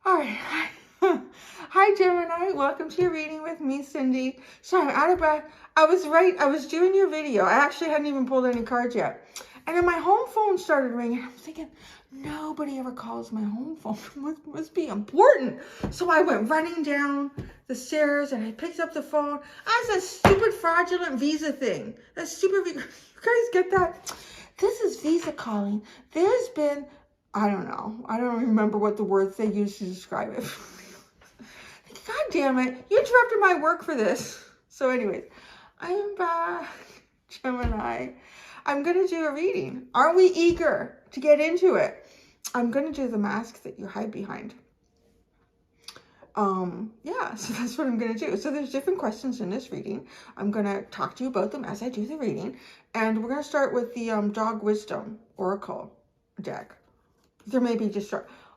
All right. Hi, Gemini. Welcome to your reading with me, Cindy. Sorry, I'm out of breath. I was doing your video. I actually hadn't even pulled any cards yet. And then my home phone started ringing. I'm thinking, nobody ever calls my home phone. Must be important. So I went running down the stairs and I picked up the phone. That's a stupid fraudulent Visa thing. That stupid Visa. You guys get that? This is Visa calling. There's been, I don't know. I don't remember what the words they use to describe it. God damn it. You interrupted my work for this. So anyways, I am back, Gemini. I'm going to do a reading. Are we eager to get into it? I'm going to do the mask that you hide behind. Yeah, so that's what I'm going to do. So there's different questions in this reading. I'm going to talk to you about them as I do the reading. And we're going to start with the Dog Wisdom Oracle deck. There may be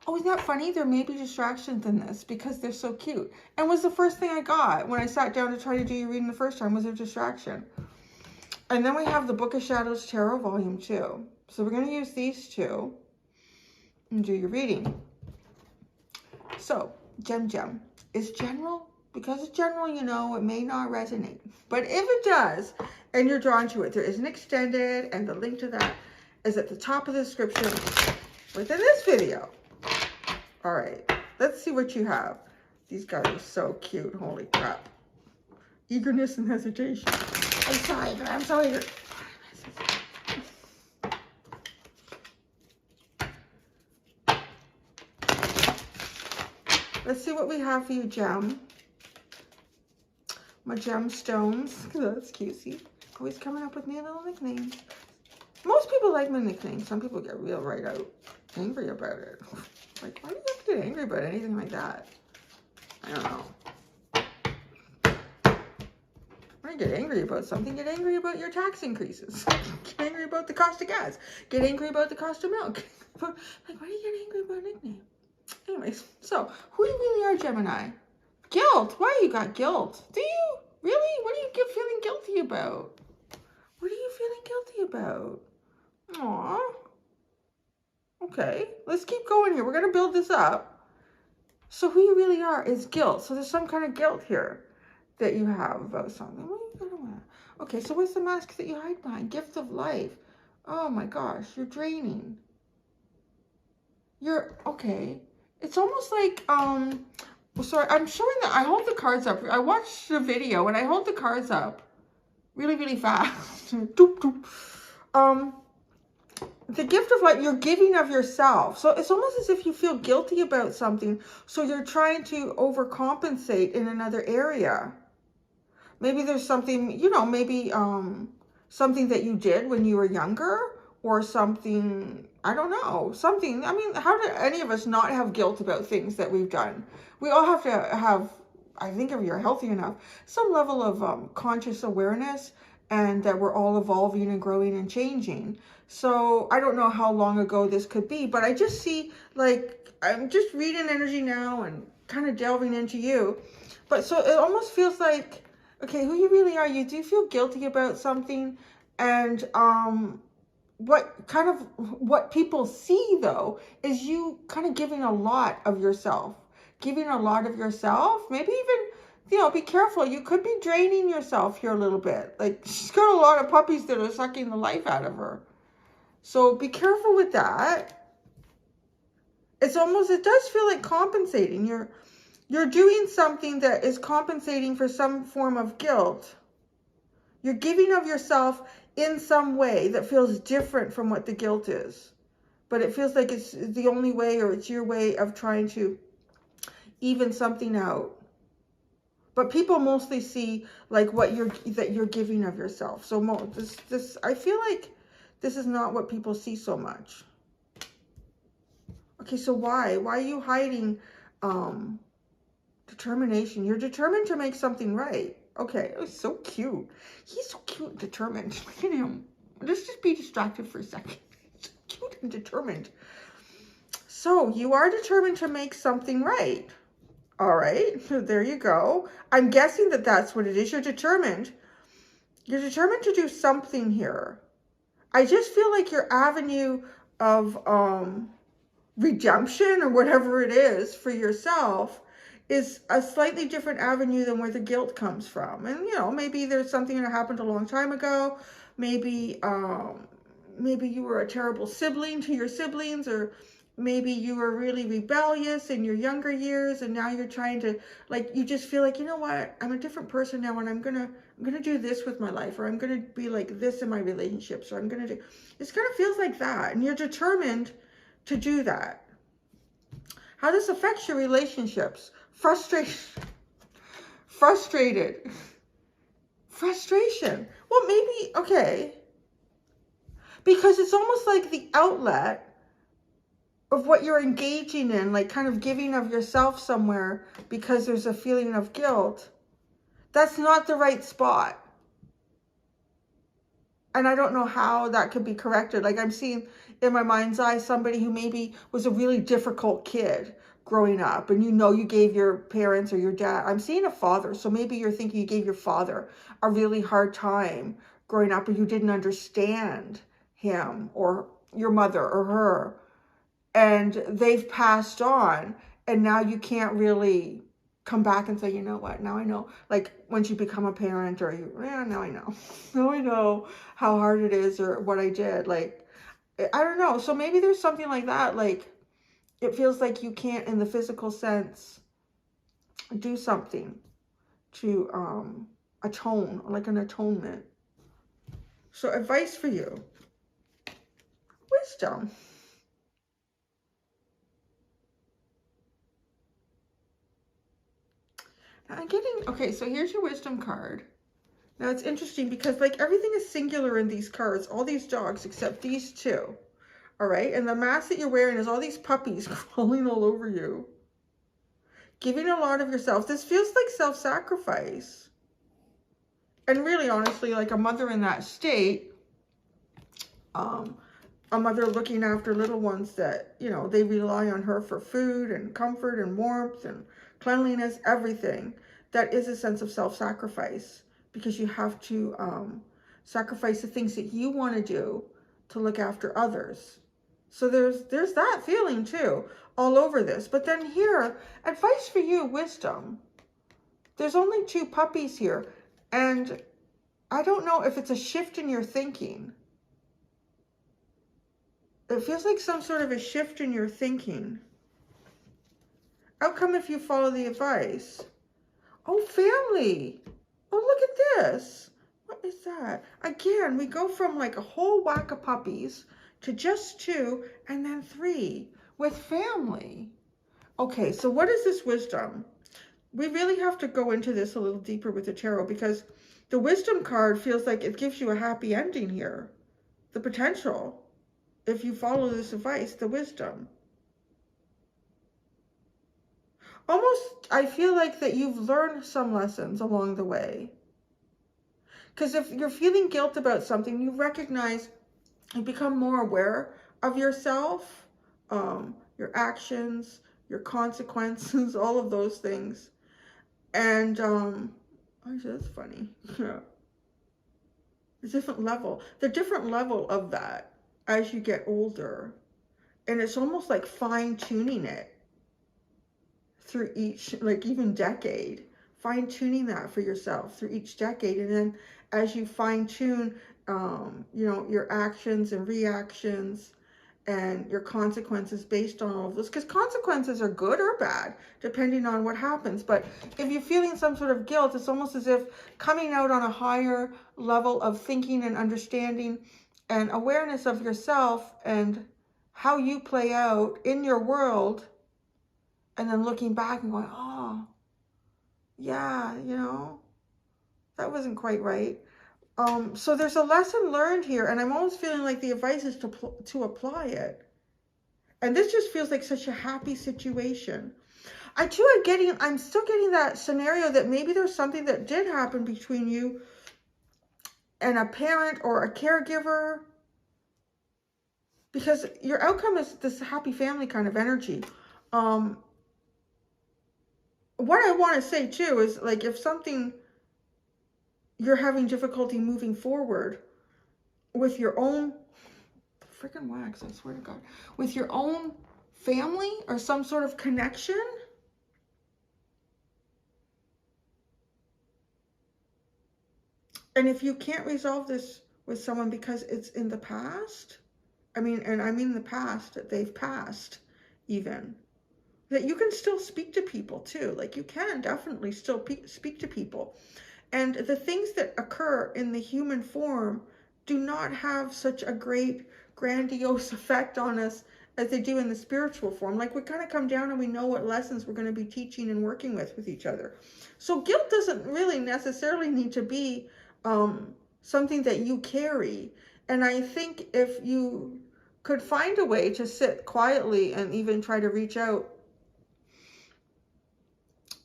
oh, isn't that funny? There may be distractions in this because they're so cute. And was the first thing I got when I sat down to try to do your reading the first time was a distraction. And then we have the Book of Shadows Tarot Volume 2. So we're going to use these two and do your reading. So, Gem. Is general? Because it's general, you know, it may not resonate. But if it does, and you're drawn to it, there is an extended, and the link to that is at the top of the description within this video. All right, let's see what you have. These guys are so cute. Holy crap. Eagerness and hesitation. I'm sorry, but I'm so eager. Let's see what we have for you, Gem. My gemstones. That's cute. See, always coming up with new little nicknames. Most people like my nicknames. Some people get real right out angry about it. Like, why do you have to get angry about anything like that? I don't know. When you get angry about something, get angry about your tax increases. Get angry about the cost of gas. Get angry about the cost of milk. Like, why do you get angry about a nickname? Anyways, so who you really are, Gemini? Guilt. Why you got guilt? Do you? Really? What are you feeling guilty about? What are you feeling guilty about? Aww. Okay, let's keep going here. We're going to build this up. So who you really are is guilt. So there's some kind of guilt here that you have about something. What are you going to want? Okay, so what's the mask that you hide behind? Gift of life. Oh my gosh, you're draining. Okay. It's almost like, sorry, I'm showing that I hold the cards up. I watched the video and I hold the cards up really, really fast. Doop, doop. The gift of life, you're giving of yourself. So it's almost as if you feel guilty about something. So you're trying to overcompensate in another area. Maybe there's something, you know, maybe something that you did when you were younger, or something, I don't know, something. I mean, how do any of us not have guilt about things that we've done? We all have to have, I think if you're healthy enough, some level of conscious awareness, and that we're all evolving and growing and changing. So I don't know how long ago this could be, but I just see, like, I'm just reading energy now and kind of delving into you. But so it almost feels like, okay, who you really are, you do feel guilty about something. And what people see though is you kind of giving a lot of yourself. Maybe even, you know, be careful. You could be draining yourself here a little bit. Like, she's got a lot of puppies that are sucking the life out of her. So be careful with that. It's almost, it does feel like compensating. You're doing something that is compensating for some form of guilt. You're giving of yourself in some way that feels different from what the guilt is. But it feels like it's the only way, or it's your way of trying to even something out. But people mostly see like that you're giving of yourself. So I feel like this is not what people see so much. Okay, so why are you hiding determination? You're determined to make something right. Okay, it was so cute. He's so cute and determined. Look at him. Let's just be distracted for a second. So cute and determined. So you are determined to make something right. All right, so there you go. I'm guessing that that's what it is. You're determined. You're determined to do something here. I just feel like your avenue of redemption or whatever it is for yourself is a slightly different avenue than where the guilt comes from. And, you know, maybe there's something that happened a long time ago. Maybe, maybe you were a terrible sibling to your siblings, or maybe you were really rebellious in your younger years, and now you're trying to, like, you just feel like, you know what, I'm a different person now, and I'm gonna do this with my life, or I'm gonna be like this in my relationships, or I'm gonna do, it kind of feels like that, and you're determined to do that. How this affects your relationships? Frustration. Well, maybe, okay, because it's almost like the outlet of what you're engaging in, like kind of giving of yourself somewhere because there's a feeling of guilt. That's not the right spot. And I don't know how that could be corrected. Like, I'm seeing in my mind's eye somebody who maybe was a really difficult kid growing up, and you know you gave your parents or your dad, I'm seeing a father, so maybe you're thinking you gave your father a really hard time growing up, or you didn't understand him or your mother or her, and they've passed on, and now you can't really come back and say, you know what, now I know, like once you become a parent, or you, yeah, now I know. Now I know how hard it is, or what I did. Like, I don't know. So maybe there's something like that. Like, it feels like you can't, in the physical sense, do something to atone, like an atonement. So advice for you. Wisdom. I'm getting, okay, so here's your wisdom card. Now it's interesting because like everything is singular in these cards, all these dogs except these two. All right, and the mask that you're wearing is all these puppies crawling all over you. Giving a lot of yourself. This feels like self-sacrifice. And really, honestly, like a mother in that state, a mother looking after little ones that, you know, they rely on her for food and comfort and warmth and cleanliness, everything. That is a sense of self-sacrifice, because you have to sacrifice the things that you want to do to look after others. So there's that feeling too, all over this. But then here, advice for you, wisdom. There's only two puppies here, and I don't know if it's a shift in your thinking. It feels like some sort of a shift in your thinking. Outcome if you follow the advice. Oh, family. Oh, look at this. What is that? Again, we go from like a whole whack of puppies to just two, and then three with family. Okay, so what is this wisdom? We really have to go into this a little deeper with the tarot, because the wisdom card feels like it gives you a happy ending here. The potential, if you follow this advice, the wisdom. Almost, I feel like that you've learned some lessons along the way. Because if you're feeling guilt about something, you recognize, you become more aware of yourself, your actions, your consequences, all of those things. And, actually, that's funny. Yeah. The different level of that as you get older. And it's almost like fine-tuning it through each, like even decade. Fine-tuning that for yourself through each decade. And then as you fine-tune, you know, your actions and reactions and your consequences based on all of this, because consequences are good or bad depending on what happens. But if you're feeling some sort of guilt, it's almost as if coming out on a higher level of thinking and understanding and awareness of yourself and how you play out in your world, and then looking back and going, oh yeah, you know, that wasn't quite right. So there's a lesson learned here, and I'm almost feeling like the advice is to apply it. And this just feels like such a happy situation. I'm still getting that scenario that maybe there's something that did happen between you and a parent or a caregiver, because your outcome is this happy family kind of energy. What I want to say too is, like, if something, you're having difficulty moving forward with your own freaking wax, I swear to God, with your own family or some sort of connection. And if you can't resolve this with someone because it's in the past, I mean the past, that they've passed even, that you can still speak to people too. Like, you can definitely still speak to people. And the things that occur in the human form do not have such a great, grandiose effect on us as they do in the spiritual form. Like, we kind of come down and we know what lessons we're going to be teaching and working with each other. So guilt doesn't really necessarily need to be something that you carry. And I think if you could find a way to sit quietly and even try to reach out,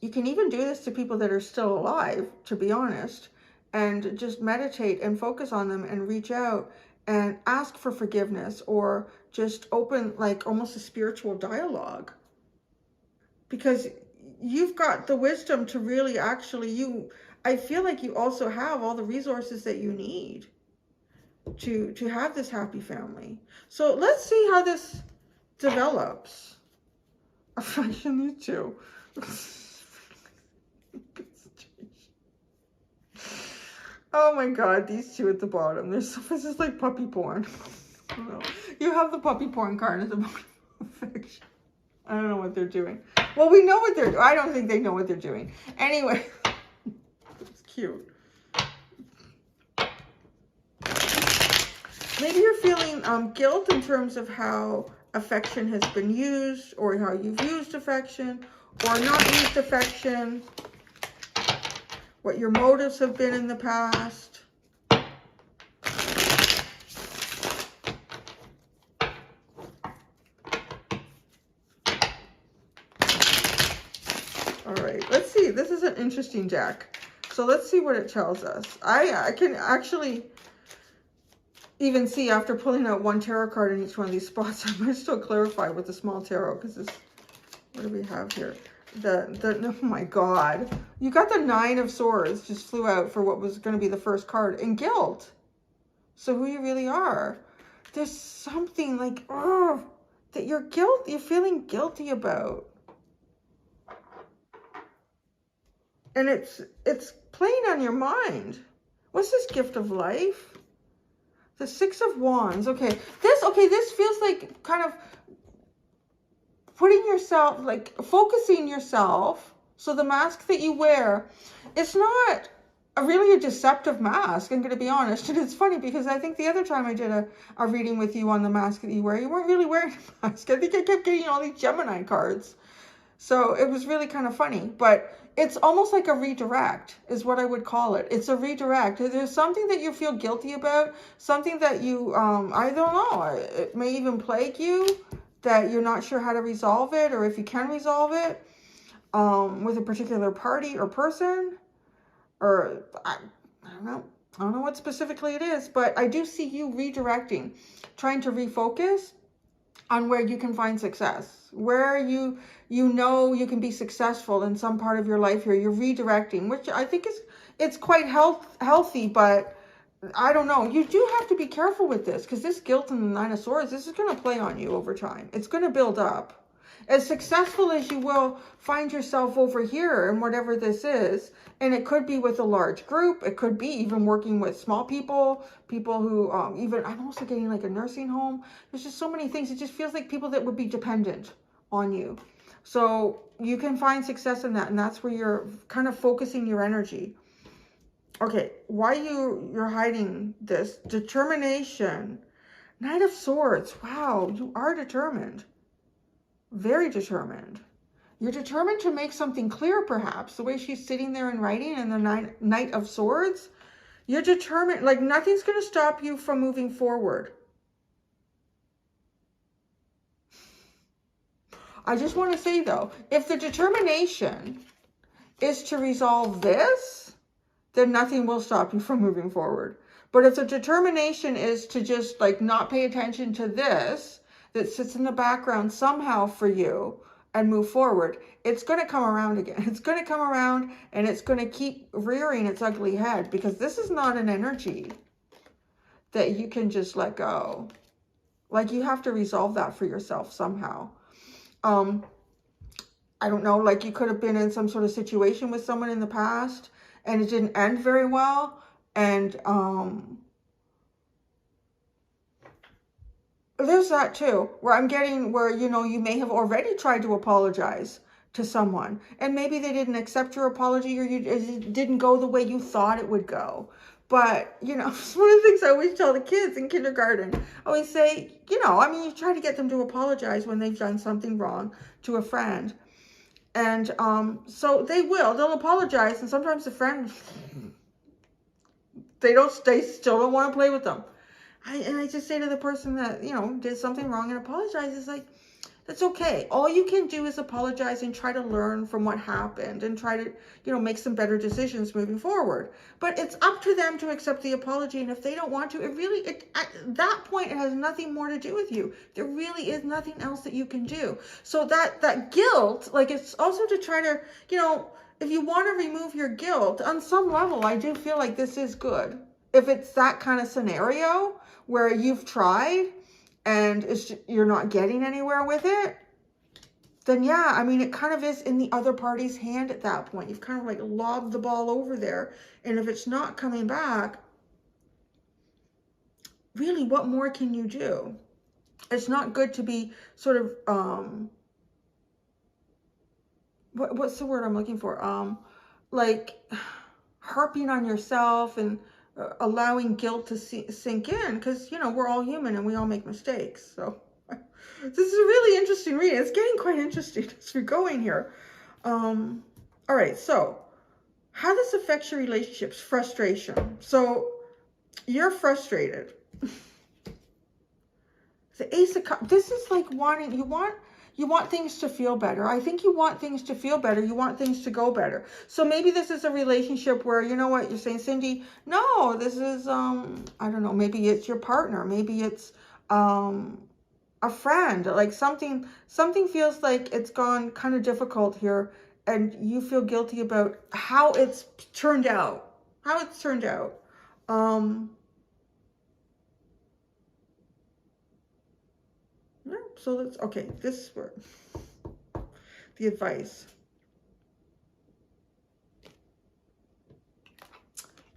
you can even do this to people that are still alive, to be honest, and just meditate and focus on them and reach out and ask for forgiveness, or just open like almost a spiritual dialogue, because you've got the wisdom to really actually, I feel like you also have all the resources that you need to have this happy family. So let's see how this develops. I need to. Oh my God, these two at the bottom. This is like puppy porn. You have the puppy porn card at the bottom of fiction. I don't know what they're doing. Well, we know what they're doing. I don't think they know what they're doing. Anyway, it's cute. Maybe you're feeling guilt in terms of how affection has been used, or how you've used affection or not used affection, what your motives have been in the past. All right, let's see. This is an interesting deck. So let's see what it tells us. I can actually even see, after pulling out one tarot card in each one of these spots, I might still clarify with the small tarot, because this, what do we have here? Oh my God, you got the Nine of Swords just flew out for what was going to be the first card, and guilt. So who you really are. There's something like, oh, that you're feeling guilty about. And it's playing on your mind. What's this gift of life? The Six of Wands. Okay, this feels like kind of putting yourself, like focusing yourself. So the mask that you wear, it's not really a deceptive mask, I'm going to be honest. And it's funny, because I think the other time I did a reading with you on the mask that you wear, you weren't really wearing a mask. I think I kept getting all these Gemini cards. So it was really kind of funny, but it's almost like a redirect is what I would call it. It's a redirect. There's something that you feel guilty about, something that you, I don't know, it may even plague you, that you're not sure how to resolve it, or if you can resolve it with a particular party or person, or I don't know what specifically it is, but I do see you redirecting, trying to refocus on where you can find success, where you know you can be successful in some part of your life here. You're redirecting, which I think it's quite healthy, but I don't know. You do have to be careful with this, because this guilt and the Nine of Swords, this is going to play on you over time. It's going to build up. As successful as you will find yourself over here in whatever this is, and it could be with a large group, it could be even working with small people who, even, I'm also getting like a nursing home. There's just so many things. It just feels like people that would be dependent on you. So you can find success in that, and that's where you're kind of focusing your energy. Okay, why you're hiding this? Determination. Knight of Swords. Wow, you are determined. Very determined. You're determined to make something clear, perhaps. The way she's sitting there and writing, and the Knight of Swords. You're determined, like nothing's going to stop you from moving forward. I just want to say, though, if the determination is to resolve this, then nothing will stop you from moving forward. But if the determination is to just like not pay attention to this, that sits in the background somehow for you, and move forward, it's going to come around again. It's going to come around, and it's going to keep rearing its ugly head, because this is not an energy that you can just let go. Like, you have to resolve that for yourself somehow. I don't know, like you could have been in some sort of situation with someone in the past and it didn't end very well. And there's that too, where I'm getting where, you know, you may have already tried to apologize to someone and maybe they didn't accept your apology, or it didn't go the way you thought it would go. But, you know, it's one of the things I always tell the kids in kindergarten. I always say, you know, I mean, you try to get them to apologize when they've done something wrong to a friend. And so they'll apologize. And sometimes the friend, they still don't want to play with them. And I just say to the person that, you know, did something wrong and apologizes, like, that's okay. All you can do is apologize and try to learn from what happened and try to, you know, make some better decisions moving forward. But it's up to them to accept the apology. And if they don't want to, at that point, it has nothing more to do with you. There really is nothing else that you can do. So that guilt, like, it's also to try to, you know, if you want to remove your guilt on some level, I do feel like this is good. If it's that kind of scenario where you've tried and you're not getting anywhere with it, then yeah, I mean, it kind of is in the other party's hand at that point. You've kind of like lobbed the ball over there. And if it's not coming back, really, what more can you do? It's not good to be sort of, what's the word I'm looking for? Like harping on yourself and allowing guilt to sink in, because, you know, we're all human and we all make mistakes. So this is a really interesting read. It's getting quite interesting as we're going here. All right, so how this affects your relationships: frustration. So you're frustrated. The Ace of Cups. This is like you want things to feel better. I think you want things to feel better. You want things to go better. So maybe this is a relationship where, you know what, you're saying, Cindy, no, this is, I don't know, maybe it's your partner. Maybe it's a friend. Like something feels like it's gone kind of difficult here and you feel guilty about how it's turned out. No, so let's, okay, this is where the advice.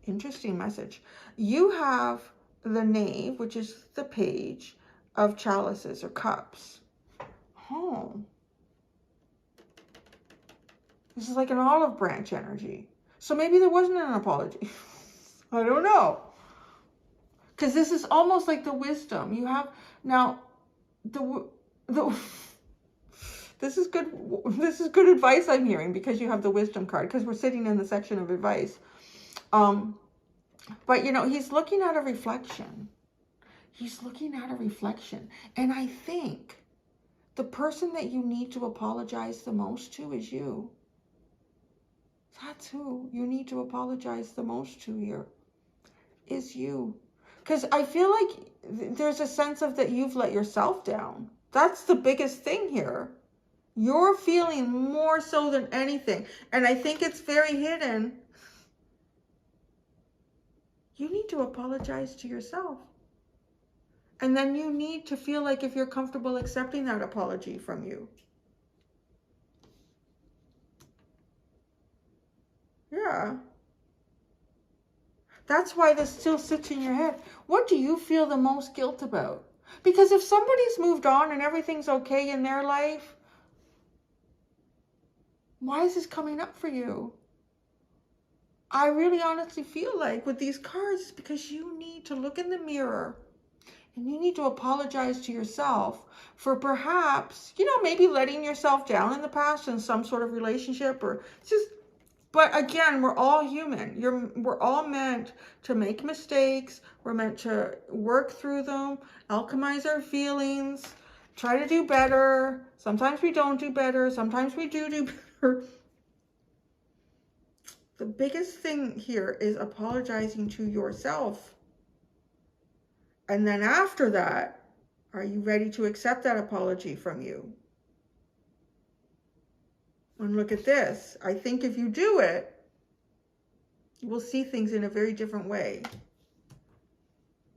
Interesting message. You have the Knave, which is the Page of Chalices or Cups. Oh. This is like an olive branch energy. So maybe there wasn't an apology. I don't know. Because this is almost like the Wisdom. You have, now, this is good advice I'm hearing, because you have the Wisdom card, because we're sitting in the section of advice. But, you know, he's looking at a reflection. And I think the person that you need to apologize the most to is you. That's who you need to apologize the most to here, is you. Because I feel like there's a sense of that you've let yourself down. That's the biggest thing here. You're feeling more so than anything. And I think it's very hidden. You need to apologize to yourself. And then you need to feel like if you're comfortable accepting that apology from you. Yeah. That's why this still sits in your head. What do you feel the most guilt about? Because if somebody's moved on and everything's okay in their life, why is this coming up for you? I really honestly feel like with these cards, it's because you need to look in the mirror and you need to apologize to yourself for perhaps, you know, maybe letting yourself down in the past in some sort of relationship, or just, but again, we're all human. We're all meant to make mistakes. We're meant to work through them, alchemize our feelings, try to do better. Sometimes we don't do better. Sometimes we do better. The biggest thing here is apologizing to yourself. And then after that, are you ready to accept that apology from you? And look at this. I think if you do it, you will see things in a very different way.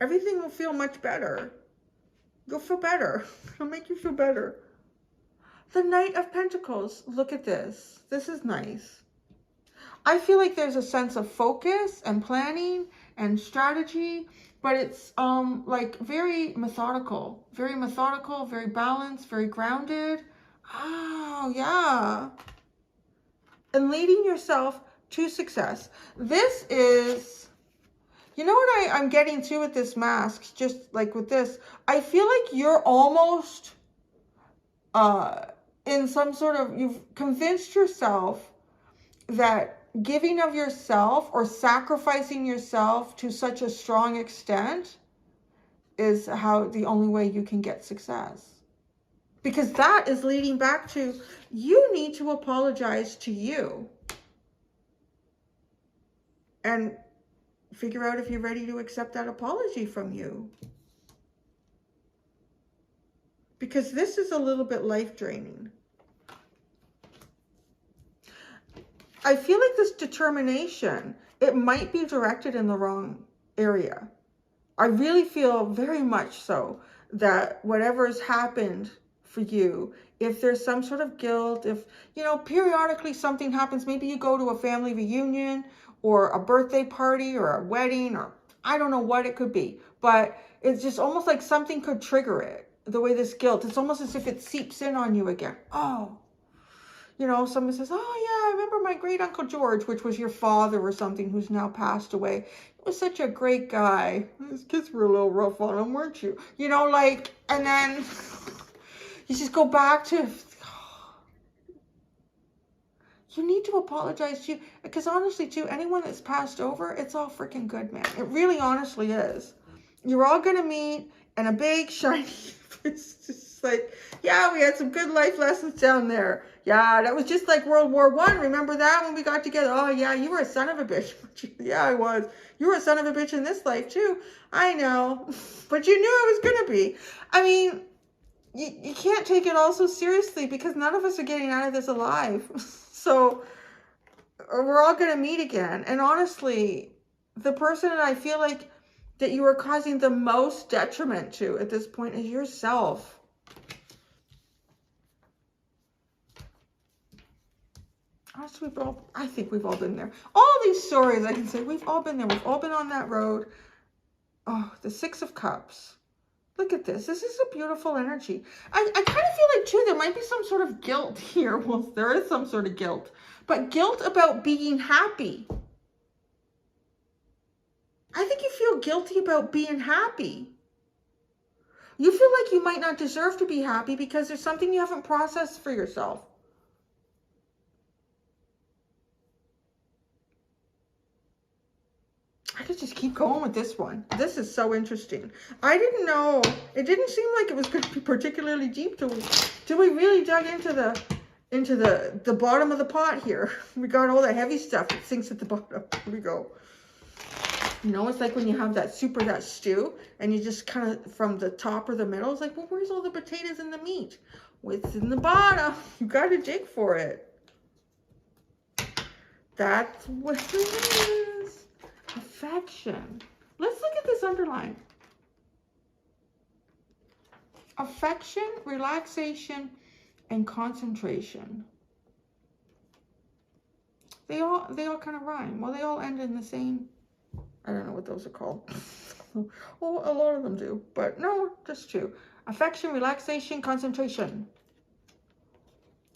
Everything will feel much better. You'll feel better. It'll make you feel better. The Knight of Pentacles. Look at this. This is nice. I feel like there's a sense of focus and planning and strategy, but it's like very methodical, very balanced, very grounded. Oh, yeah. And leading yourself to success. This is, you know what I'm getting to with this mask, just like with this, I feel like you're almost in some sort of, you've convinced yourself that giving of yourself or sacrificing yourself to such a strong extent is how the only way you can get success. Because that is leading back to, you need to apologize to you and figure out if you're ready to accept that apology from you. Because this is a little bit life draining. I feel like this determination, it might be directed in the wrong area. I really feel very much so that whatever has happened for you, if there's some sort of guilt, if, you know, periodically something happens, maybe you go to a family reunion or a birthday party or a wedding, or I don't know what it could be, but it's just almost like something could trigger it. The way this guilt, it's almost as if it seeps in on you again. Oh, you know, someone says, oh yeah, I remember my great Uncle George, which was your father or something who's now passed away. He was such a great guy. His kids were a little rough on him, weren't you? You know, like, and then you just go back to, you need to apologize to you. Because honestly, too, anyone that's passed over, it's all freaking good, man. It really honestly is. You're all going to meet in a big, shiny, it's just like, yeah, we had some good life lessons down there. Yeah, that was just like World War I. Remember that when we got together? Oh, yeah, you were a son of a bitch. Yeah, I was. You were a son of a bitch in this life, too. I know. But you knew I was going to be. I mean, you can't take it all so seriously because none of us are getting out of this alive. So we're all going to meet again. And honestly, the person that I feel like that you are causing the most detriment to at this point is yourself. I think we've all been there. All these stories, I can say, we've all been there. We've all been on that road. Oh, the Six of Cups. Look at this. This is a beautiful energy. I kind of feel like, too, there might be some sort of guilt here. Well, there is some sort of guilt. But guilt about being happy. I think you feel guilty about being happy. You feel like you might not deserve to be happy because there's something you haven't processed for yourself. I could just keep going with this one. This is so interesting. I didn't know. It didn't seem like it was going to be particularly deep till we really dug into the bottom of the pot here. We got all the heavy stuff that sinks at the bottom. Here we go. You know, it's like when you have that stew, and you just kind of, from the top or the middle, it's like, well, where's all the potatoes and the meat? What's in the bottom? You got to dig for it. That's what it is. Affection. Let's look at this underline. Affection, relaxation, and concentration. They all kind of rhyme. Well, they all end in the same. I don't know what those are called. Well, a lot of them do, but no, just two. Affection, relaxation, concentration.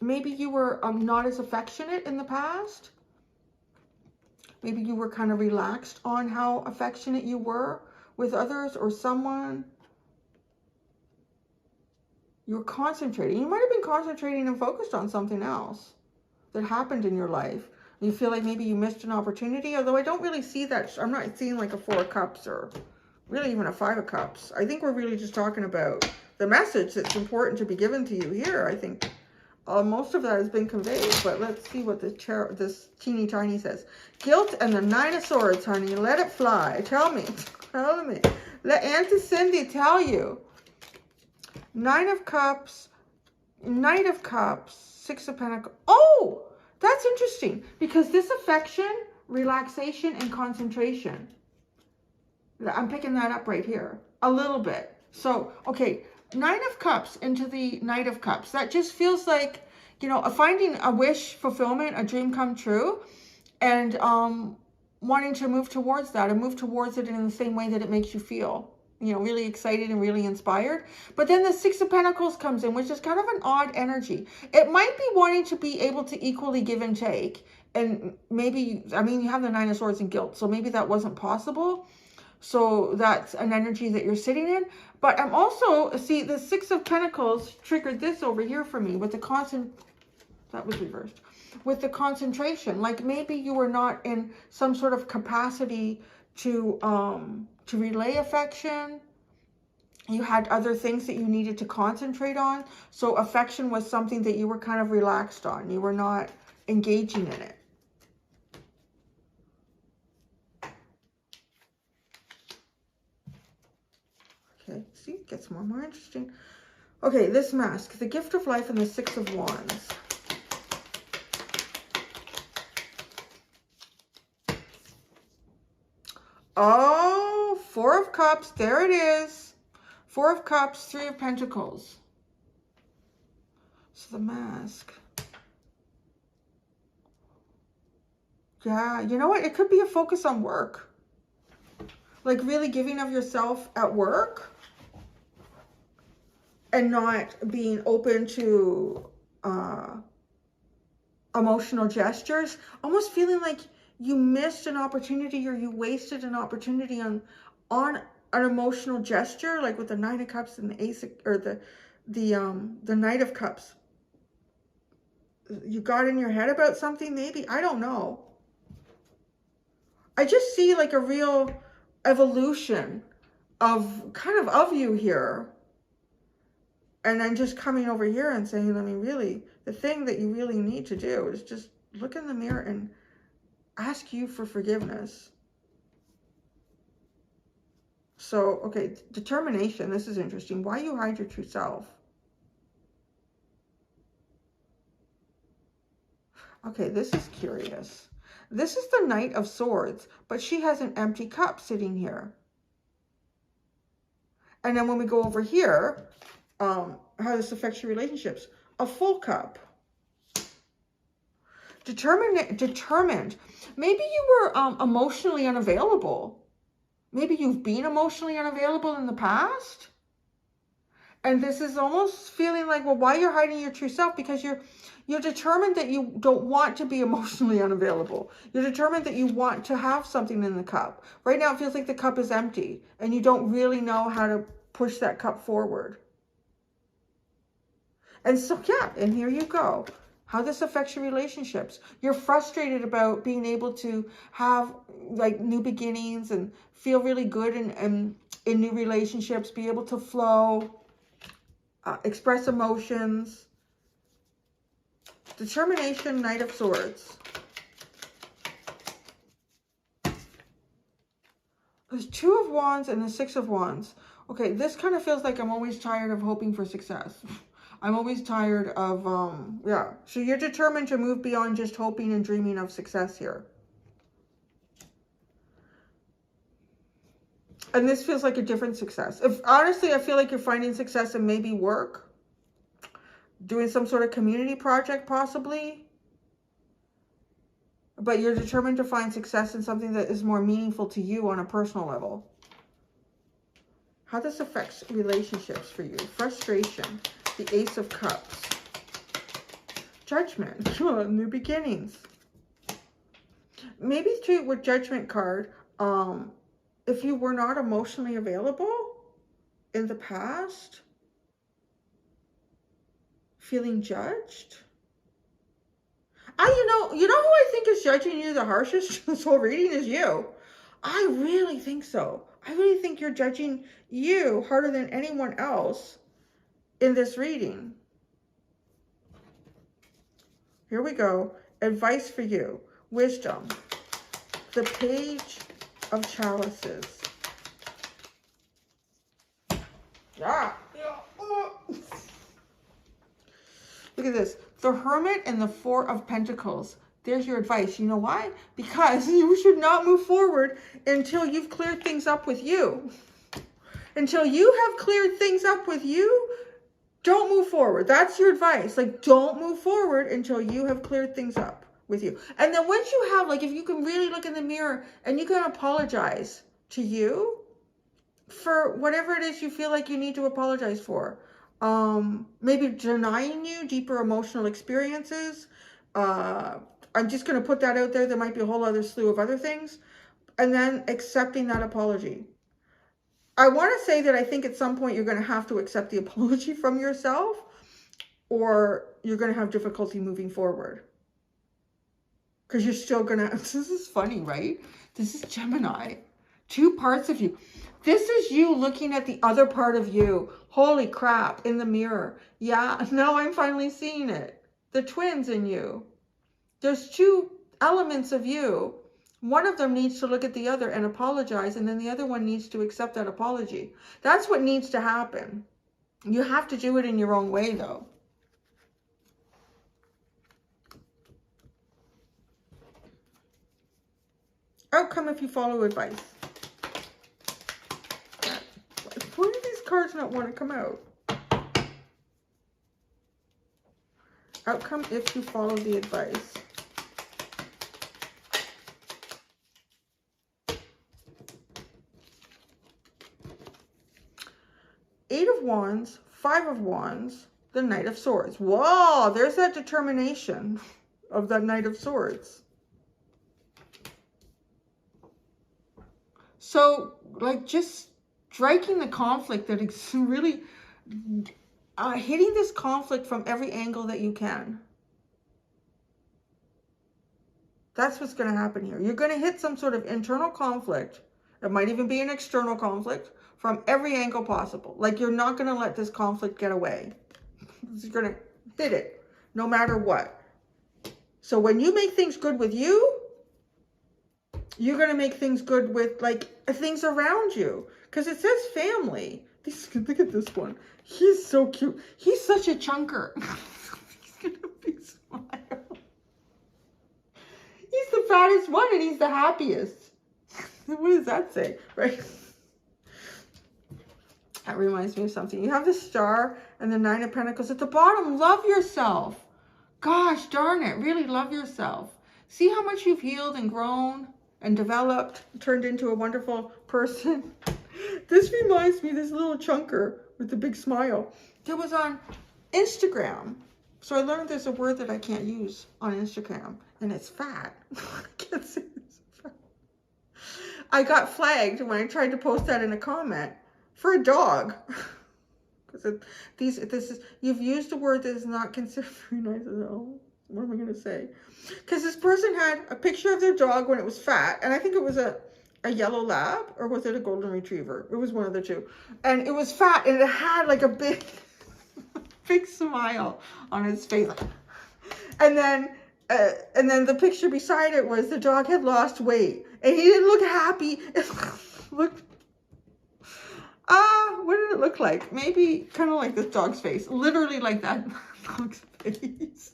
Maybe you were not as affectionate in the past. Maybe you were kind of relaxed on how affectionate you were with others or someone. You were concentrating. You might have been concentrating and focused on something else that happened in your life. You feel like maybe you missed an opportunity, although I don't really see that. I'm not seeing like a 4 of Cups or really even a 5 of Cups. I think we're really just talking about the message that's important to be given to you here. I think most of that has been conveyed, but let's see what this teeny tiny says. Guilt and the 9 of Swords, honey. Let it fly. Tell me. Tell me. Let Auntie Cindy tell you. 9 of Cups, Knight of Cups, 6 of Pentacles. Oh! That's interesting, because this affection, relaxation, and concentration, I'm picking that up right here a little bit. So, okay, Nine of Cups into the Knight of Cups. That just feels like, you know, finding a wish fulfillment, a dream come true, and wanting to move towards that and move towards it in the same way that it makes you feel, you know, really excited and really inspired. But then the Six of Pentacles comes in, which is kind of an odd energy. It might be wanting to be able to equally give and take. And maybe, I mean, you have the Nine of Swords and guilt, so maybe that wasn't possible. So that's an energy that you're sitting in. But I'm also, see, the Six of Pentacles triggered this over here for me with the that was reversed. With the concentration. Like maybe you were not in some sort of capacity to relay affection. You had other things that you needed to concentrate on. So affection was something that you were kind of relaxed on. You were not engaging in it. Okay, see, it gets more and more interesting. Okay, this mask, the Gift of Life and the Six of Wands. Oh, Four of Cups, there it is. Four of Cups, Three of Pentacles. So the mask. Yeah, you know what? It could be a focus on work. Like really giving of yourself at work. And not being open to emotional gestures. Almost feeling like you missed an opportunity or you wasted an opportunity on an emotional gesture, like with the Nine of Cups and the Ace of, or the Knight of Cups. You got in your head about something, maybe. I don't know. I just see like a real evolution of kind of you here. And then just coming over here and saying, I mean, really, the thing that you really need to do is just look in the mirror and ask you for forgiveness. So, okay, determination. This is interesting. Why you hide your true self? Okay, this is curious. This is the Knight of Swords, but she has an empty cup sitting here. And then when we go over here, how this affects your relationships. A full cup. Determined. Maybe you were emotionally unavailable. Maybe you've been emotionally unavailable in the past. And this is almost feeling like, well, why you're hiding your true self? Because you're determined that you don't want to be emotionally unavailable. You're determined that you want to have something in the cup. Right now it feels like the cup is empty and you don't really know how to push that cup forward. And so, yeah, and here you go. How this affects your relationships. You're frustrated about being able to have like new beginnings and feel really good in new relationships, be able to flow, express emotions. Determination, Knight of Swords. There's Two of Wands and the Six of Wands. Okay, this kind of feels like I'm always tired of hoping for success. I'm always tired of, yeah. So you're determined to move beyond just hoping and dreaming of success here. And this feels like a different success. Honestly, I feel like you're finding success in maybe work. Doing some sort of community project, possibly. But you're determined to find success in something that is more meaningful to you on a personal level. How this affects relationships for you. Frustration. The Ace of Cups. Judgment. New beginnings. Maybe too with Judgment card, if you were not emotionally available in the past, feeling judged. You know who I think is judging you the harshest this whole reading is you. I really think so. I really think you're judging you harder than anyone else in this reading. Here we go. Advice for you. Wisdom. The Page of Chalices. Yeah. Look at this. The Hermit and the Four of Pentacles. There's your advice. You know why? Because you should not move forward until you've cleared things up with you. Until you have cleared things up with you, don't move forward. That's your advice. Like, don't move forward until you have cleared things up with you. And then once you have, like, if you can really look in the mirror and you can apologize to you for whatever it is you feel like you need to apologize for. Maybe denying you deeper emotional experiences. I'm just going to put that out there. There might be a whole other slew of other things. And then accepting that apology. I want to say that I think at some point you're going to have to accept the apology from yourself, or you're going to have difficulty moving forward. Because you're still going to, this is funny, right? This is Gemini. Two parts of you. This is you looking at the other part of you. Holy crap, in the mirror. Yeah, now I'm finally seeing it. The twins in you. There's two elements of you. One of them needs to look at the other and apologize, and then the other one needs to accept that apology. That's what needs to happen. You have to do it in your own way, though. Outcome if you follow advice. Why do these cards not want to come out? Outcome if you follow the advice. Eight of Wands, Five of Wands, the Knight of Swords. Whoa, there's that determination of the Knight of Swords. So, like, just striking the conflict that is really hitting this conflict from every angle that you can. That's what's going to happen here. You're going to hit some sort of internal conflict. It might even be an external conflict from every angle possible. Like, you're not going to let this conflict get away. You're going to hit it no matter what. So when you make things good with you, you're going to make things good with, like, things around you. Because it says family. Look at this one. He's so cute. He's such a chunker. He's going to be smile. He's the fattest one and he's the happiest. What does that say? Right? That reminds me of something. You have the Star and the Nine of Pentacles at the bottom. Love yourself. Gosh darn it. Really love yourself. See how much you've healed and grown and developed, turned into a wonderful person. This reminds me of this little chunker with the big smile. It was on Instagram. So I learned there's a word that I can't use on Instagram, and it's fat. I can't say it's fat. I got flagged when I tried to post that in a comment for a dog. Because you've used a word that is not considered very nice at all. What am I going to say? Because this person had a picture of their dog when it was fat, and I think it was a yellow lab, or was it a golden retriever? It was one of the two. And it was fat, and it had like a big, big smile on its face. And then the picture beside it was the dog had lost weight, and he didn't look happy. It looked, what did it look like? Maybe kind of like this dog's face, literally like that dog's face.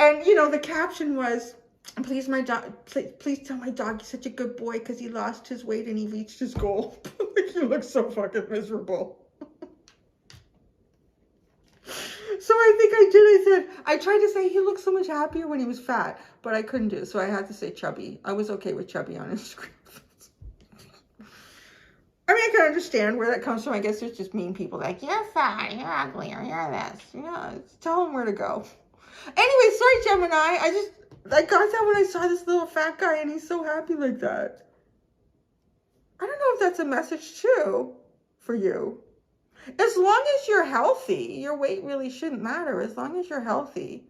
And you know, the caption was, please tell my dog he's such a good boy because he lost his weight and he reached his goal. You look so fucking miserable. So I think I tried to say he looked so much happier when he was fat, but I couldn't do it. So I had to say chubby. I was okay with chubby on Instagram. I mean, I can understand where that comes from. I guess there's just mean people like, you're fat, you're ugly, or you're this. Yeah, tell them where to go. Anyway, sorry, Gemini. I got that when I saw this little fat guy and he's so happy like that. I don't know if that's a message too for you. As long as you're healthy, your weight really shouldn't matter. As long as you're healthy,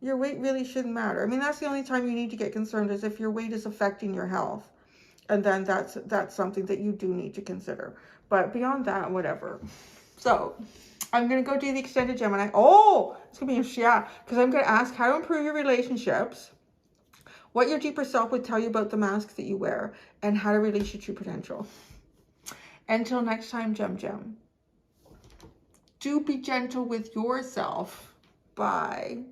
your weight really shouldn't matter. I mean, that's the only time you need to get concerned is if your weight is affecting your health. And then that's something that you do need to consider. But beyond that, whatever. So I'm going to go do the extended Gemini. Oh, it's going to be interesting, yeah. Because I'm going to ask how to improve your relationships, what your deeper self would tell you about the masks that you wear, and how to release your true potential. Until next time, Gem. Do be gentle with yourself. Bye.